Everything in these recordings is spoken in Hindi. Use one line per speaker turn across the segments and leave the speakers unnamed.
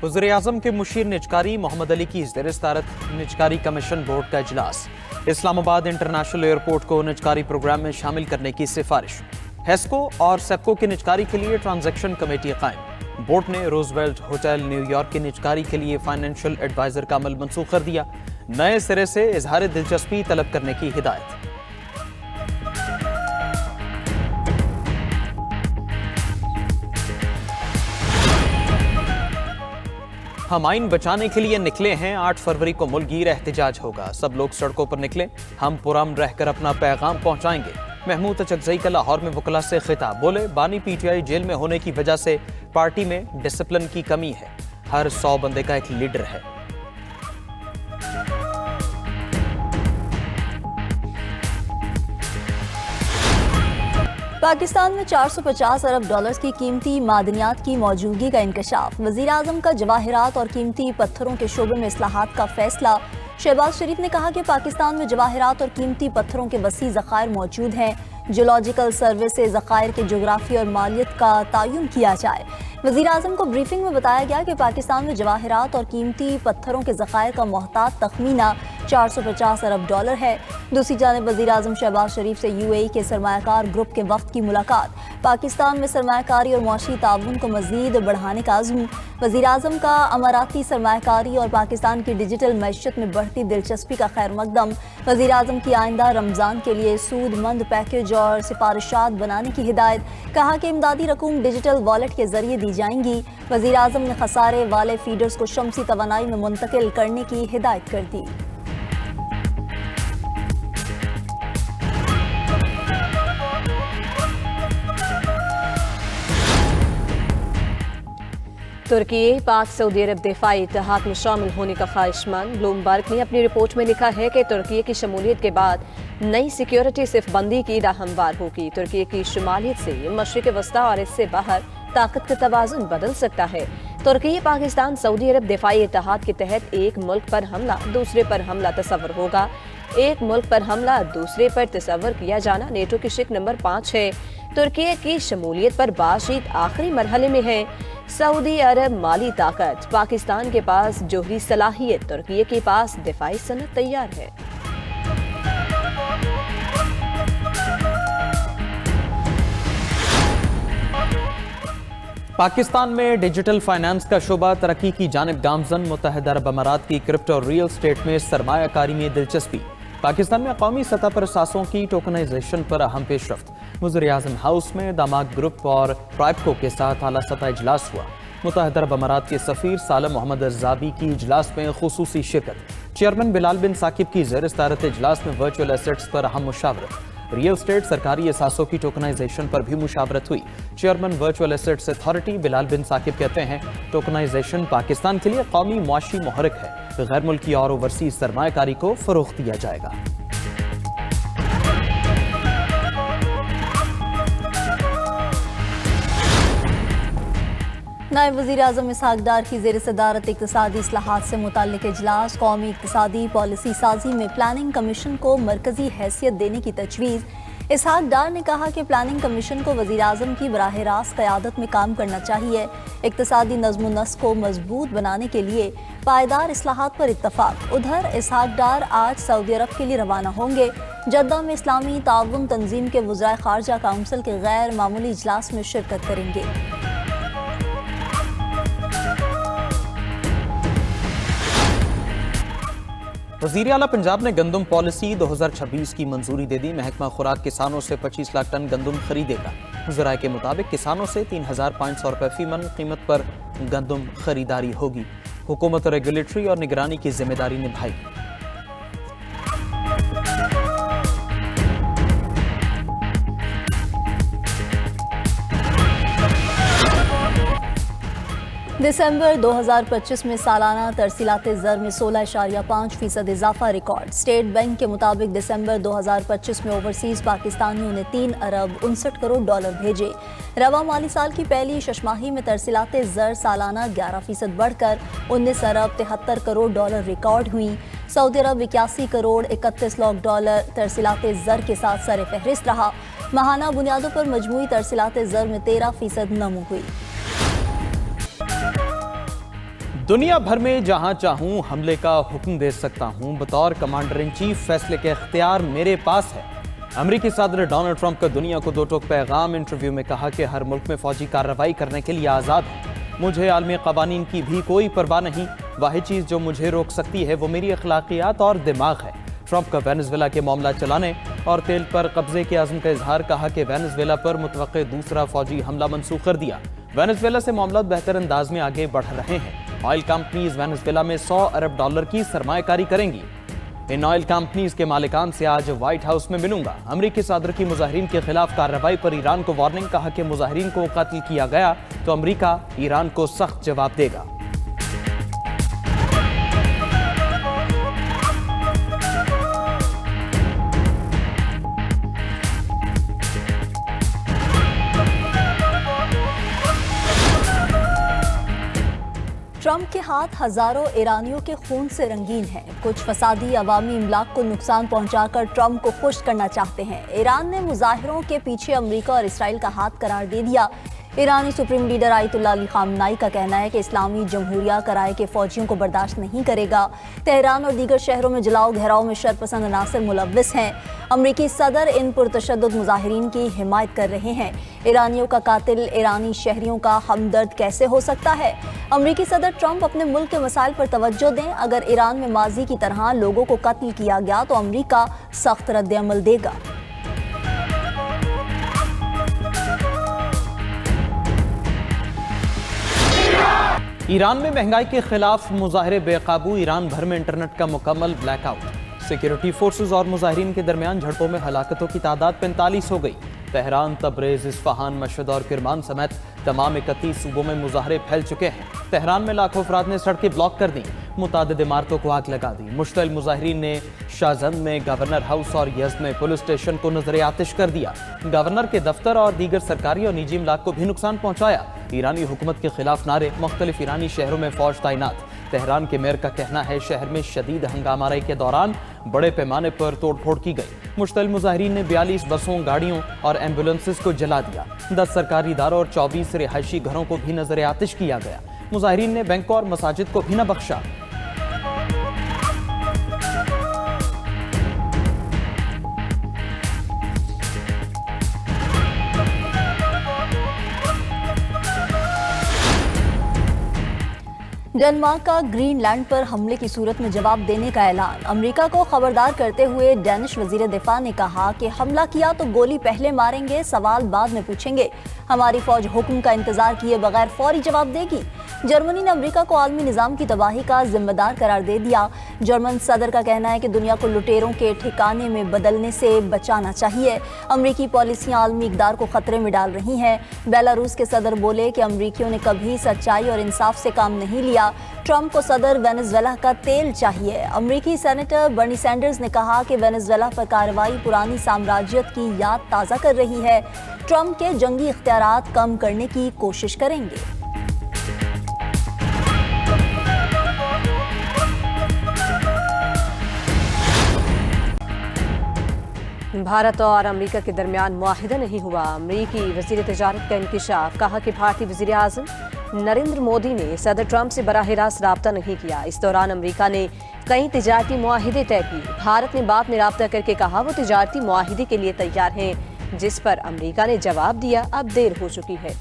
वज़ीर-ए-आज़म के मुशीर निजकारी मोहम्मद अली की ज़ेर-ए-सदारत निजकारी कमीशन बोर्ड का इजलास। इस्लामाबाद इंटरनेशनल एयरपोर्ट को निजकारी प्रोग्राम में शामिल करने की सिफारिश। हेस्को और सेप्को की निजकारी के लिए ट्रांजैक्शन कमेटी कायम। बोर्ड ने रोजवेल्ट होटल न्यूयॉर्क की निजकारी के लिए फाइनेंशियल एडवाइजर का अमल मंसूख कर दिया। नए सिरे से इजहार दिलचस्पी तलब करने की हिदायत। हम आइन बचाने के लिए निकले हैं। 8 फरवरी को मुल्कगीर एहतजाज होगा। सब लोग सड़कों पर निकले। हम पुरअमन रहकर अपना पैगाम पहुंचाएंगे। महमूद अचकजई का लाहौर में वकला से खिताब। बोले, बानी पीटीआई जेल में होने की वजह से पार्टी में डिसिप्लिन की कमी है। हर 100 बंदे का एक लीडर है।
पाकिस्तान में 450 अरब डॉलर्स की कीमती मादनियात की मौजूदगी का इंकशाफ। वज़ीर-ए-आज़म का जवाहिरात और कीमती पत्थरों के शोबे में इस्लाहात का फैसला। शहबाज शरीफ ने कहा कि पाकिस्तान में जवाहिरात और कीमती पत्थरों के वसी ज़खायर मौजूद हैं। जियोलॉजिकल सर्वे से ज़खायर के जोग्राफी और मालियत का तयन किया जाए। वज़ीर-ए-आज़म को ब्रीफिंग में बताया गया कि पाकिस्तान में जवाहिरात और कीमती पत्थरों के ज़खायर का मोहतात तखमीना 450 अरब डॉलर है। दूसरी जानिब वज़ीर-ए-आज़म शहबाज शरीफ से UAE के सरमायाकार ग्रुप के वफ्द की मुलाकात। पाकिस्तान में सरमायाकारी और मुआशी ताउन को मज़ीद बढ़ाने का अज़्म। वज़ीर-ए-आज़म का अमाराती सरमायाकारी और पाकिस्तान की डिजिटल मैशत में बढ़ती दिलचस्पी का खैर मकदम। वज़ीर-ए-आज़म की आइंदा रमज़ान के लिए सूदमंद पैकेज और सिफारिशात बनाने की हिदायत। कहा कि इमदादी रकूम डिजिटल वॉलेट के जरिए दी जाएंगी। वज़ीर-ए-आज़म ने खसारे वाले फीडर्स को शमसी तवानाई में मुंतकिल करने की हिदायत कर दी।
तुर्की पाक सऊदी अरब दिफाई इत्तेहाद में शामिल होने का ख्वाहिशमंद। ब्लूमबर्ग ने अपनी रिपोर्ट में लिखा है कि तुर्की की शमूलियत के बाद नई सिक्योरिटी सिर्फ बंदी की राह हमवार होगी। तुर्की की शुमालियत से मशरिक वस्ता और इससे बाहर ताकत का तवाज़ुन बदल सकता है। तुर्की पाकिस्तान सऊदी अरब दिफाई इत्तेहाद के तहत एक मुल्क पर हमला दूसरे पर हमला तस्वर होगा। एक मुल्क पर हमला दूसरे पर तस्वर किया जाना नेटो की शिक नंबर 5 है। तुर्की की शमूलियत पर बातचीत आखिरी मरहले में है। सऊदी अरब माली ताकत, पाकिस्तान के पास जोहरी सलाहियत, तुर्की के पास दिफाई सनत तैयार है।
पाकिस्तान में डिजिटल फाइनेंस का शोबा तरक्की की जानिब गामजन। मुत्तहिदा अरब अमारात की क्रिप्टो और रियल स्टेट में सरमायाकारी में दिलचस्पी। पाकिस्तान में कौमी सतह पर असासों की टोकनाइजेशन पर अहम पेशरफ्त। वज़ीर-ए-आज़म हाउस में दामाद ग्रुप और ट्राइबको के साथ आला सतह इजलास हुआ। मुत्तहिदा अरब अमारात के सफ़ीर सालम मोहम्मद अज़्ज़ाबी की इजलास में खुसूसी शिरकत। चेयरमैन बिलाल बिन साकिब की ज़ेर-ए-सदारत इजलास में वर्चुअल एसेट्स पर अहम मुशावरत। रियल स्टेट सरकारी असासों की टोकनाइजेशन पर भी मुशावरत हुई। Chairman virtual assets authority Bilal bin Saqib कहते हैं, टोकनाइजेशन पाकिस्तान के लिए कौमी मुआशी मुहर्रिक है। गैर मुल्की और ओवरसीज सरमायाकारी को फरोग़ दिया जाएगा।
नायब वज़ीर-ए-आज़म इसहाक डार की ज़ेर-ए-सदारत इक़्तिसादी इस्लाहात से मुताल्लिक़ इजलास। कौमी इक़्तिसादी पॉलिसी साजी में प्लानिंग कमीशन को मरकज़ी हैसियत देने की तजवीज़। इसहाक डार ने कहा कि प्लानिंग कमीशन को वज़ीर-ए-आज़म की बराह रास्त क़यादत में काम करना चाहिए। इक़्तिसादी नज़्म नस्क़ को मजबूत बनाने के लिए पायदार इस्लाहात पर इत्तफ़ाक़। उधर इसहाक डार आज सऊदी अरब के लिए रवाना होंगे। जद्दा में इस्लामी ताउन तंजीम के वज़राए ख़ारजा काउंसिल के गैर मामूली इजलास में शिरकत करेंगे।
वज़ीर आला पंजाब ने गंदम पॉलिसी 2026 की मंजूरी दे दी। महकमा खुराक किसानों से 25 लाख टन गंदम खरीदेगा। ज़राए के मुताबिक किसानों से 3500 रुपये फी मन कीमत पर गंदम खरीदारी होगी। हुकूमत रेगुलेटरी और निगरानी की जिम्मेदारी निभाएगी।
दिसंबर 2025 में सालाना तरसीलात ज़र में 16.5% इजाफा रिकॉर्ड। स्टेट बैंक के मुताबिक दिसंबर 2025 में ओवरसीज़ पाकिस्तानियों ने 3 अरब 59 करोड़ डॉलर भेजे। रवा माली साल की पहली शशमाही में तरसीलात ज़र सालाना 11% बढ़कर 19 अरब 73 करोड़ डॉलर रिकॉर्ड हुई। सऊदी अरब 81 करोड़ 31 लाख डॉलर तरसीलात ज़र के साथ सर फहरिस्त रहा। माहाना बुनियादों पर मजमूई तरसीलात ज़र में 13% नमू हुई।
दुनिया भर में जहां चाहूं हमले का हुक्म दे सकता हूं। बतौर कमांडर इन चीफ फैसले के इख्तियार मेरे पास है। अमेरिकी सदर डोनाल्ड ट्रंप का दुनिया को दो टोक पैगाम। इंटरव्यू में कहा कि हर मुल्क में फौजी कार्रवाई करने के लिए आज़ाद है। मुझे आलमी कवानीन की भी कोई परवाह नहीं। वाहिद चीज़ जो मुझे रोक सकती है वो मेरी अखलाकियात और दिमाग है। ट्रंप का वेनेजुएला के मामला चलाने और तेल पर कब्जे के आज़म का इजहार। कहा कि वेनेजुएला पर मुतवक्के दूसरा फौजी हमला मंसूख कर दिया। वेनेजुएला से मामला बेहतर अंदाज में आगे बढ़ रहे हैं। ऑयल कंपनीज वेनेजुएला में $100 अरब की सरमायाकारी करेंगी। इन ऑयल कंपनीज के मालिकान से आज व्हाइट हाउस में मिलूंगा। अमेरिकी सदर की मुजाहिरीन के खिलाफ कार्रवाई पर ईरान को वार्निंग। कहा कि मुजाहिरीन को कत्ल किया गया तो अमेरिका ईरान को सख्त जवाब देगा।
ट्रंप के हाथ हजारों ईरानियों के खून से रंगीन हैं। कुछ फसादी अवामी इमलाक को नुकसान पहुंचाकर ट्रंप को खुश करना चाहते हैं। ईरान ने मुजाहिरों के पीछे अमेरिका और इसराइल का हाथ करार दे दिया। ईरानी supreme leader Ayatollah Ali Khamenei का कहना है कि इस्लामी जमहूरिया कराए के फौजियों को बर्दाश्त नहीं करेगा। तेहरान और दीगर शहरों में जलाओ घेराव में शरपसंद अनासर मुलव्विस हैं। अमरीकी सदर इन पुरतशद्दुद मुजाहिरीन की हिमायत कर रहे हैं। ईरानियों का कातिल ईरानी शहरियों का हमदर्द कैसे हो सकता है? अमरीकी सदर ट्रंप अपने मुल्क के मसाइल पर तवज्जो दें। अगर ईरान में माजी की तरह लोगों को कत्ल किया गया तो अमरीका सख्त रद्द-ए-अमल देगा।
ईरान में महंगाई के खिलाफ मुजाहिरे बेकाबू। ईरान भर में इंटरनेट का मुकम्मल ब्लैकआउट। सिक्योरिटी फोर्सेज और मुजाहिरीन के दरमियान झड़पों में हलाकतों की तादाद 45 हो गई। तेहरान, तबरेज, इस्फहान, मशहद और किरमान समेत तमाम 31 सूबों में मुजाहरे फैल चुके हैं। तेहरान में लाखों अफराद ने सड़कें ब्लॉक कर दी। मुतादिद इमारतों को आग लगा दी। मुश्तइल मुजाहिरीन ने शाहजंद में गवर्नर हाउस और यज़्द में पुलिस स्टेशन को नजर आतिश कर दिया। गवर्नर के दफ्तर और दीगर सरकारी और निजी इमलाक को भी नुकसान पहुंचाया। ईरानी हुकूमत के खिलाफ नारे। मुख्तलिफ ईरानी शहरों में फौज तैनात। तेहरान के मेयर का कहना है शहर में शदीद हंगामाराई के दौरान बड़े पैमाने पर तोड़फोड़ की गई। मुश्तइल मुजाहिरीन ने 42 बसों, गाड़ियों और एम्बुलेंसेस को जला दिया। 10 सरकारी इदारों और 24 रिहायशी घरों को भी नजर आतिश किया गया। मुजाहिरीन ने बैंकों और मसाजिद को भी न बख्शा।
डेनमार्क का ग्रीनलैंड पर हमले की सूरत में जवाब देने का ऐलान। अमेरिका को खबरदार करते हुए डेनिश वजीर दिफा ने कहा कि हमला किया तो गोली पहले मारेंगे, सवाल बाद में पूछेंगे। हमारी फौज हुक्म का इंतजार किए बगैर फौरी जवाब देगी। जर्मनी ने अमेरिका को आलमी निजाम की तबाही का जिम्मेदार करार दे दिया। जर्मन सदर का कहना है कि दुनिया को लुटेरों के ठिकाने में बदलने से बचाना चाहिए। अमेरिकी पॉलिसियां आलमी इक़दार को खतरे में डाल रही हैं। बेलारूस के सदर बोले कि अमेरिकियों ने कभी सच्चाई और इंसाफ से काम नहीं लिया। ट्रंप को सदर वेनेजुएला का तेल चाहिए। अमेरिकी सेनेटर बर्नी सैंडर्स ने कहा कि वेनेजुएला पर कार्रवाई पुरानी साम्राज्यत की याद ताज़ा कर रही है। ट्रंप के जंगी इख्तियारात कम करने की कोशिश करेंगे।
भारत और अमेरिका के दरमियान मुआहिदा नहीं हुआ। अमेरिकी वज़ीर तिजारत का इंकिशाफ। कहा कि भारतीय वज़ीर आज़म नरेंद्र मोदी ने सदर ट्रंप से बराह रास्त राब्ता नहीं किया। इस दौरान अमेरिका ने कई तिजारती मुआहिदे तय किए। भारत ने बाद में राब्ता करके कहा वो तिजारती मुआहिदे के लिए तैयार हैं, जिस पर अमेरिका ने जवाब दिया अब देर हो चुकी है।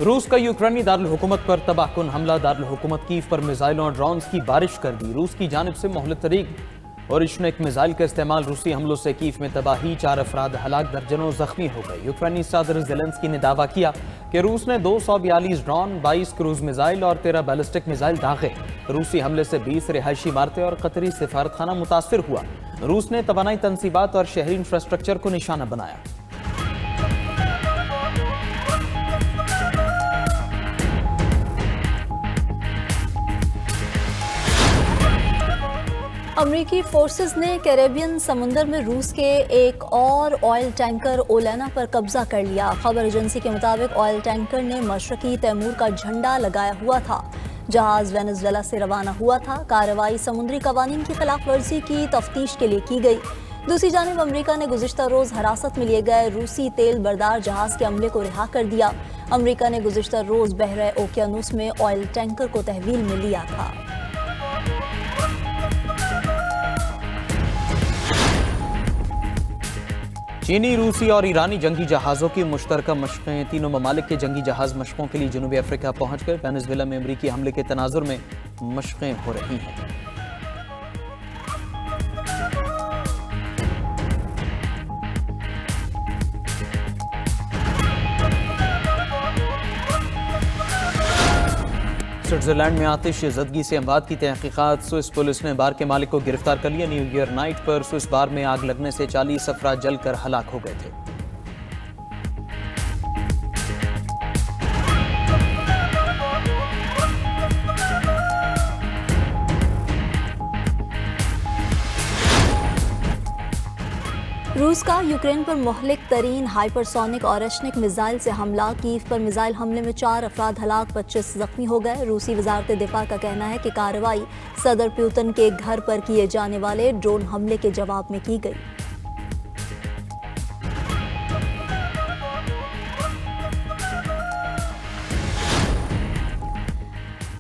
रूस का यूक्रेनी दारुल हुकूमत पर तबाहकुन हमला। दारुल हुकूमत कीव पर मिसाइलों और ड्रोन्स की बारिश कर दी। रूस की जानिब से मोहलत तरीक और इश्नेक मिसाइल का इस्तेमाल। रूसी हमलों से कीव में तबाही, 4 अफराद हलाक, दर्जनों जख्मी हो गए। यूक्रेनी सदर ज़ेलेंस्की ने दावा किया कि रूस ने 242 ड्रोन, 22 क्रूज मिसाइल और 13 बैलिस्टिक मिसाइल दागे। रूसी हमले से 20 रिहायशी इमारतें और कतरी सिफारतखाना मुतासर हुआ। रूस ने तवानाई तनसीबात और शहरी इंफ्रास्ट्रक्चर को निशाना बनाया।
अमरीकी फोर्सेस ने कैरेबियन समुंदर में रूस के एक और ऑयल टैंकर ओलेना पर कब्जा कर लिया। खबर एजेंसी के मुताबिक ऑयल टैंकर ने मशरकी तैमूर का झंडा लगाया हुआ था। जहाज वेनेजुएला से रवाना हुआ था। कार्रवाई समुद्री कवानीन की खिलाफ वर्जी की तफ्तीश के लिए की गई। दूसरी जानिब अमेरिका ने गुज़िश्ता रोज हिरासत में लिए गए रूसी तेल बरदार जहाज के अमले को रिहा कर दिया। अमेरिका ने गुज़िश्ता रोज बहरे ओकियानूस में ऑयल टैंकर को तहवील में लिया था।
चीनी, रूसी और ईरानी जंगी जहाज़ों की मुश्तरका मशक़ें। तीनों ममालिक के जंगी जहाज़ मशक़ों के लिए जनूबी अफ्रीका पहुंच गए। वेनेजुएला में अमरीकी हमले के तनाजुर में मशक़ें हो रही हैं। स्विट्जरलैंड में आतिश ज़दगी से अमवात की तहकीकात। स्विस पुलिस ने बार के मालिक को गिरफ्तार कर लिया। न्यू ईयर नाइट पर स्विस बार में आग लगने से 40 अफराद जलकर हलाक हो गए थे।
रूस का यूक्रेन पर मुहलिक तरीन हाइपरसोनिक और रशनिक मिसाइल से हमला। कीव पर मिसाइल हमले में 4 अफराद हलाक, 25 जख्मी हो गए। रूसी वजारत दिफा का कहना है कि कार्रवाई सदर प्यूतन के घर पर किए जाने वाले ड्रोन हमले के जवाब में की गई।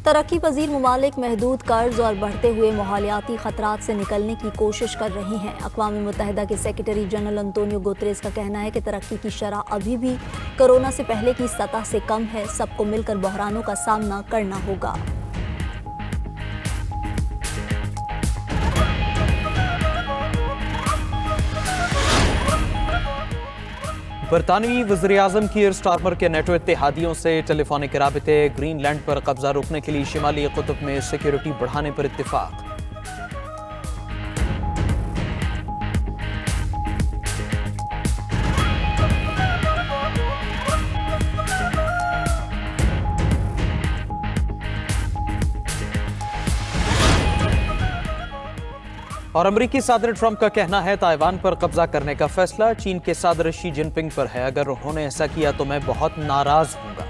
तरक्की पजीर ममालिक महदूद कर्ज और बढ़ते हुए माहौलियाती खतरात से निकलने की कोशिश कर रहे हैं। अक़वाम मुत्तहिदा के सेक्रेटरी जनरल अंतोनियो गुतरेस का कहना है कि तरक्की की शरह अभी भी कोरोना से पहले की सतह से कम है। सबको मिलकर बहरानों का सामना करना होगा।
बरतानवी वज़ीर-ए-आज़म कीर स्टारमर के नेटो इत्तेहादियों से टेलीफोनिक राबिते। ग्रीनलैंड पर कब्जा रोकने के लिए शिमाली कुतुब में सिक्योरिटी बढ़ाने पर इत्तिफाक। और अमरीकी सदर ट्रंप का कहना है ताइवान पर कब्जा करने का फैसला चीन के सदर शी जिनपिंग पर है। अगर उन्होंने ऐसा किया तो मैं बहुत नाराज हूंगा।